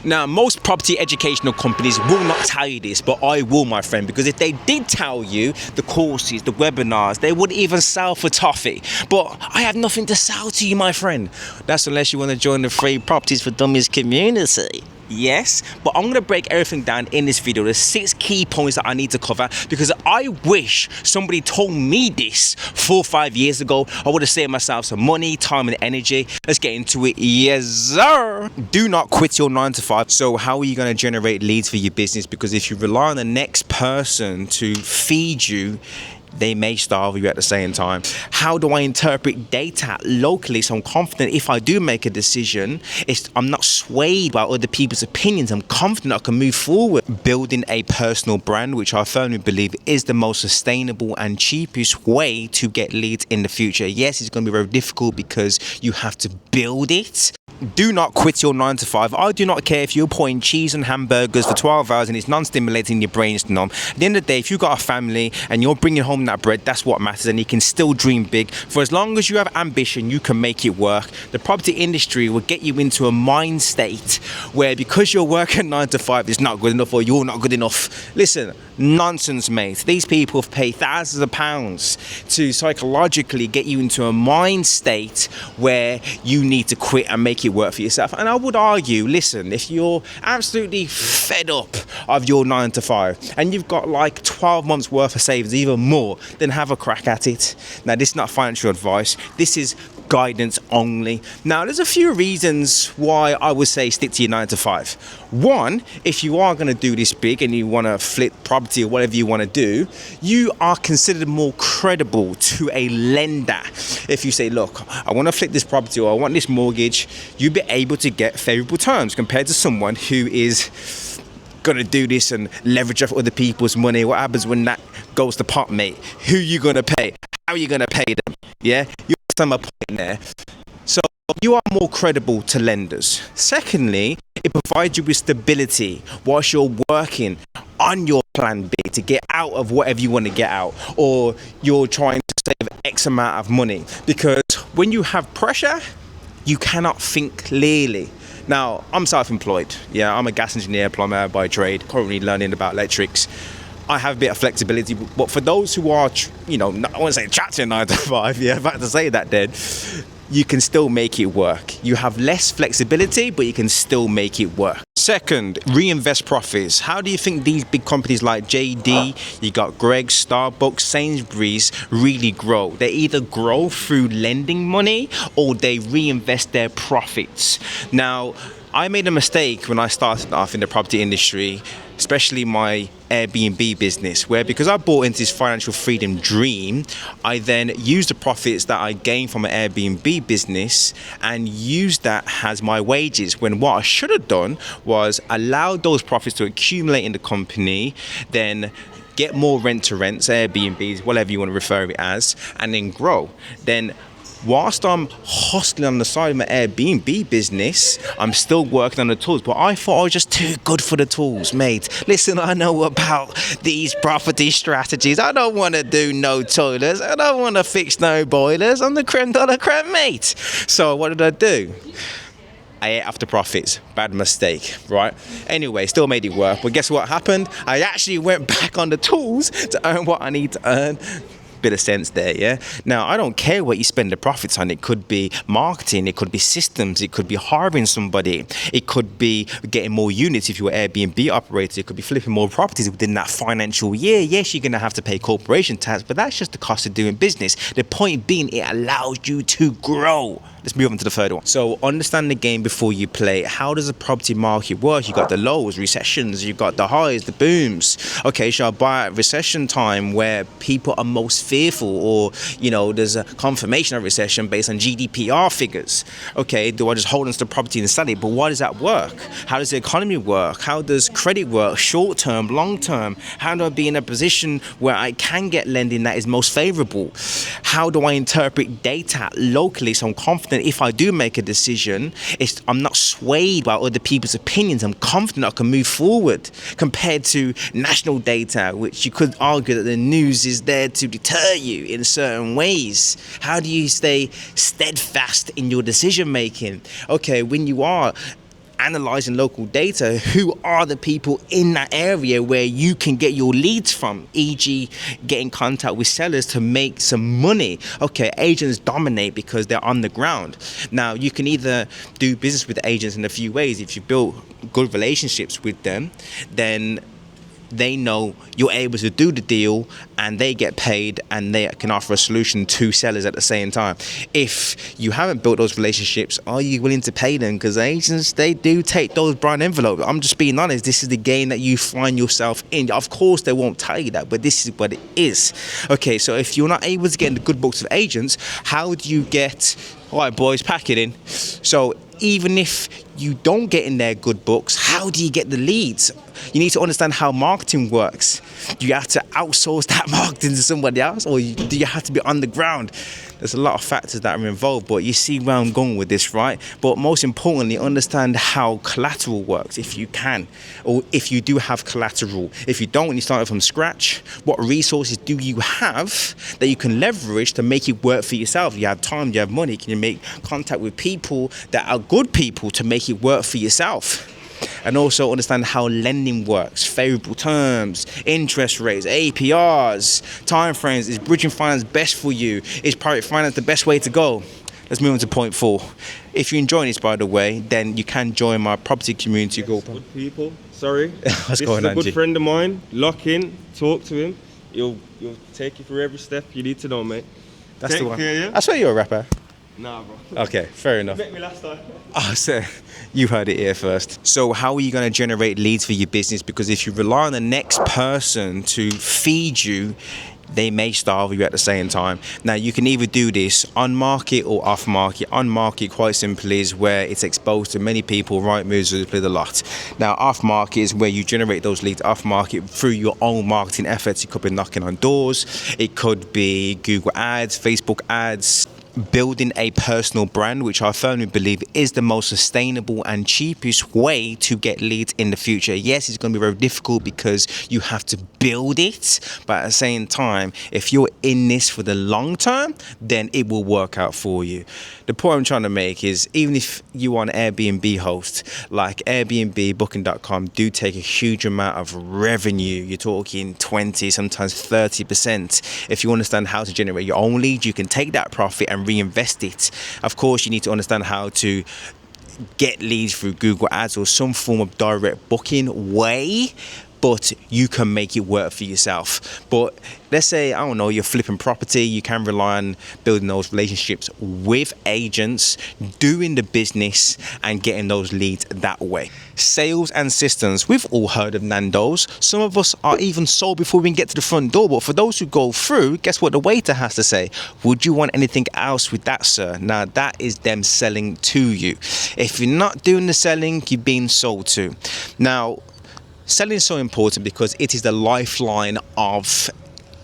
Now, most property educational companies will not tell you this, but I will, my friend, because if they did tell you the courses, the webinars, they wouldn't even sell for toffee. But I have nothing to sell to you, my friend. That's unless you want to join the free Properties for Dummies community. Yes, but I'm going to break everything down in this video. There's 6 key points that I need to cover because I wish somebody told me this 4 or 5 years ago. I would have saved myself some money, time and energy. Let's get into it. Yes, sir. Do not quit your 9 to 5. So how are you going to generate leads for your business? Because if you rely on the next person to feed you, they may starve you at the same time. How do I interpret data locally so I'm confident if I do make a decision, I'm not swayed by other people's opinions. I'm confident I can move forward. Building a personal brand, which I firmly believe is the most sustainable and cheapest way to get leads in the future. Yes, it's going to be very difficult because you have to build it. Do not quit your 9 to 5. I do not care if you're putting cheese and hamburgers for 12 hours and it's non-stimulating your brain is numb. At the end of the day, if you've got a family and you're bringing home that bread, that's what matters, and you can still dream big. For as long as you have ambition, you can make it work. The property industry will get you into a mind state where because you're working 9 to 5, it's not good enough or you're not good enough. Listen, nonsense, mate. These people have paid thousands of pounds to psychologically get you into a mind state where you need to quit and make it work for yourself. And I would argue, listen, if you're absolutely fed up of your 9 to 5 and you've got like 12 months worth of savings, even more, then have a crack at it. Now, this is not financial advice. This is guidance only. Now, there's a few reasons why I would say stick to your 9 to 5. One, if you are going to do this big and you want to flip property or whatever you want to do, you are considered more credible to a lender. If you say, look, I want to flip this property or I want this mortgage, you'll be able to get favorable terms compared to someone who is going to do this and leverage off other people's money. What happens when that goes to pot, mate? Who are you going to pay? How are you going to pay them? Yeah, you understand my point there. So you are more credible to lenders. Secondly, it provides you with stability whilst you're working on your plan B to get out of whatever you want to get out, or you're trying to save X amount of money. Because when you have pressure, you cannot think clearly. Now, I'm self-employed. Yeah, I'm a gas engineer, plumber by trade, currently learning about electrics. I have a bit of flexibility, but for those who are, I want to say trapped in 9 to 5, yeah, about to say that then, you can still make it work. You have less flexibility, but you can still make it work. Second, reinvest profits. How do you think these big companies like JD, you got Greggs, Starbucks, Sainsbury's really grow? They either grow through lending money or they reinvest their profits. Now, I made a mistake when I started off in the property industry, especially my Airbnb business, where because I bought into this financial freedom dream, I then used the profits that I gained from an Airbnb business and used that as my wages, when what I should have done was allow those profits to accumulate in the company, then get more rent-to-rents, Airbnbs, whatever you want to refer it as, and then grow. Then whilst I'm hustling on the side of my Airbnb business, I'm still working on the tools. But I thought I was just too good for the tools, mate. Listen, I know about these property strategies. I don't want to do no toilets. I don't want to fix no boilers. I'm the creme de la creme, mate. So what did I do? I ate after profits. Bad mistake, right? Anyway, still made it work. But guess what happened? I actually went back on the tools to earn what I need to earn. Bit of sense there, yeah? Now, I don't care what you spend the profits on. It could be marketing, it could be systems, it could be hiring somebody, it could be getting more units if you're an Airbnb operator, it could be flipping more properties within that financial year. Yes, you're going to have to pay corporation tax, but that's just the cost of doing business. The point being, it allows you to grow. Let's move on to the third one. So understand the game before you play. How does the property market work? You got the lows, recessions, you got the highs, the booms. Okay, shall I buy at recession time where people are most fearful, or there's a confirmation of recession based on GDPR figures? Okay, do I just hold on to the property and sell it? But why does that work? How does the economy work? How does credit work? Short term, long term? How do I be in a position where I can get lending that is most favorable? How do I interpret data locally so I'm confident if I do make a decision, I'm not swayed by other people's opinions. I'm confident I can move forward, compared to national data, which you could argue that the news is there to deter you in certain ways. How do you stay steadfast in your decision making? Okay, when you are analyzing local data, who are the people in that area where you can get your leads from, e.g. get in contact with sellers to make some money. Okay, agents dominate because they're on the ground. Now, you can either do business with agents in a few ways. If you build good relationships with them, then they know you're able to do the deal and they get paid and they can offer a solution to sellers at the same time. If you haven't built those relationships, are you willing to pay them? Because agents, they do take those brown envelopes. I'm just being honest. This is the game that you find yourself in. Of course, they won't tell you that, but this is what it is. Okay, so if you're not able to get in the good books of agents, how do you get... All right, boys, pack it in. So even if you don't get in their good books, how do you get the leads? You need to understand how marketing works. Do you have to outsource that marketing to somebody else, or do you have to be on the ground? There's a lot of factors that are involved, but you see where I'm going with this, right? But most importantly, understand how collateral works, if you can, or if you do have collateral. If you don't, and you start from scratch, what resources do you have that you can leverage to make it work for yourself? You have time, you have money. Can you make contact with people that are good people to make it work for yourself? And also understand how lending works, favorable terms, interest rates, APRs, timeframes. Is bridging finance best for you? Is private finance the best way to go? Let's move on to point 4. If you're enjoying this, by the way, then you can join my property community group. Good people. Sorry. What's going on, This is a good friend of mine. Lock in, talk to him. He'll take you through every step you need to know, mate. That's Take the one. care, yeah? I swear you're a rapper. Nah, bro. Okay, fair enough. You met me last time. Oh, so you heard it here first. So how are you going to generate leads for your business? Because if you rely on the next person to feed you, they may starve you at the same time. Now, you can either do this on market or off market. On market, quite simply, is where it's exposed to many people. Right moves is a lot. Now, off market is where you generate those leads off market through your own marketing efforts. It could be knocking on doors. It could be Google ads, Facebook ads, building a personal brand, which I firmly believe is the most sustainable and cheapest way to get leads in the future. Yes, it's going to be very difficult because you have to build it, but at the same time, if you're in this for the long term, then it will work out for you. The point I'm trying to make is, even if you are an Airbnb host, like Airbnb, Booking.com, do take a huge amount of revenue. You're talking 20, sometimes 30%. If you understand how to generate your own leads, you can take that profit and reinvest it. Of course, you need to understand how to get leads through Google Ads or some form of direct booking way, but you can make it work for yourself. But let's say, I don't know, you're flipping property, you can rely on building those relationships with agents, doing the business and getting those leads that way. Sales and systems. We've all heard of Nando's. Some of us are even sold before we can get to the front door. But for those who go through, guess what the waiter has to say? Would you want anything else with that, sir? Now, that is them selling to you. If you're not doing the selling, you're being sold to. Now, selling is so important because it is the lifeline of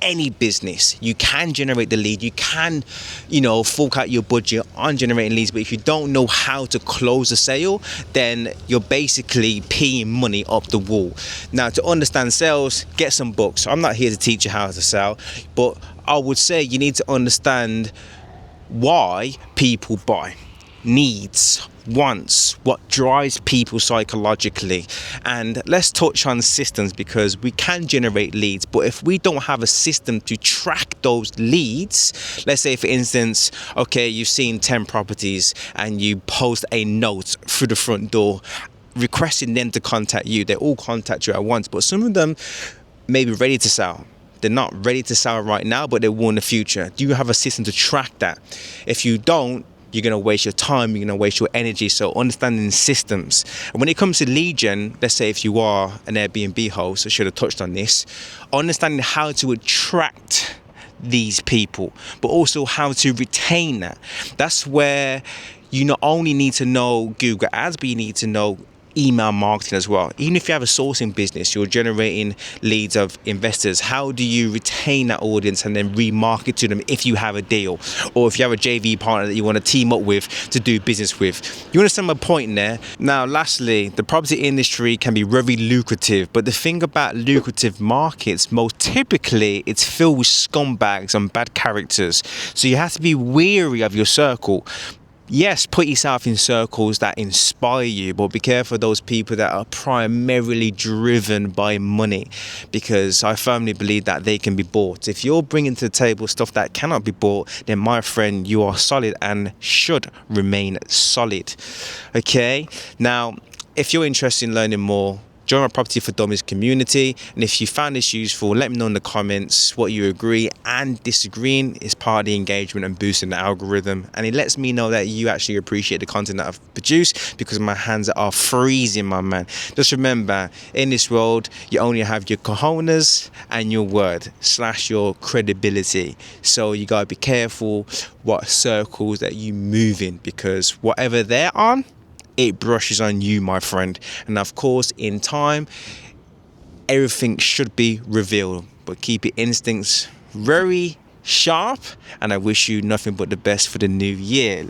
any business. You can generate the lead, you can, fork out your budget on generating leads, but if you don't know how to close a sale, then you're basically peeing money up the wall. Now, to understand sales, get some books. I'm not here to teach you how to sell, but I would say you need to understand why people buy. Needs, wants, what drives people psychologically. And let's touch on systems, because we can generate leads, but if we don't have a system to track those leads, let's say for instance, okay, you've seen 10 properties and you post a note through the front door requesting them to contact you. They all contact you at once, but some of them may be ready to sell. They're not ready to sell right now, but they will in the future. Do you have a system to track that? If you don't, you're going to waste your time, you're going to waste your energy. So understanding systems. And when it comes to lead gen, let's say if you are an Airbnb host, I should have touched on this, understanding how to attract these people, but also how to retain that. That's where you not only need to know Google Ads, but you need to know email marketing as well. Even if you have a sourcing business, you're generating leads of investors. How do you retain that audience and then remarket to them if you have a deal, or if you have a JV partner that you want to team up with to do business with? You understand my point there? Now, lastly, the property industry can be very lucrative, but the thing about lucrative markets, most typically it's filled with scumbags and bad characters. So you have to be wary of your circle. Yes, put yourself in circles that inspire you, but be careful of those people that are primarily driven by money, because I firmly believe that they can be bought. If you're bringing to the table stuff that cannot be bought, then my friend, you are solid and should remain solid. Okay, now if you're interested in learning more, join my Property for Dummies community, and if you found this useful, let me know in the comments what you agree and disagreeing. Is part of the engagement and boosting the algorithm, and it lets me know that you actually appreciate the content that I've produced, because my hands are freezing, my man. Just remember, in this world, you only have your cojones and your word / your credibility, so you gotta be careful what circles that you move in, because whatever they're on, it brushes on you, my friend. And of course, in time, everything should be revealed, but keep your instincts very sharp, and I wish you nothing but the best for the new year.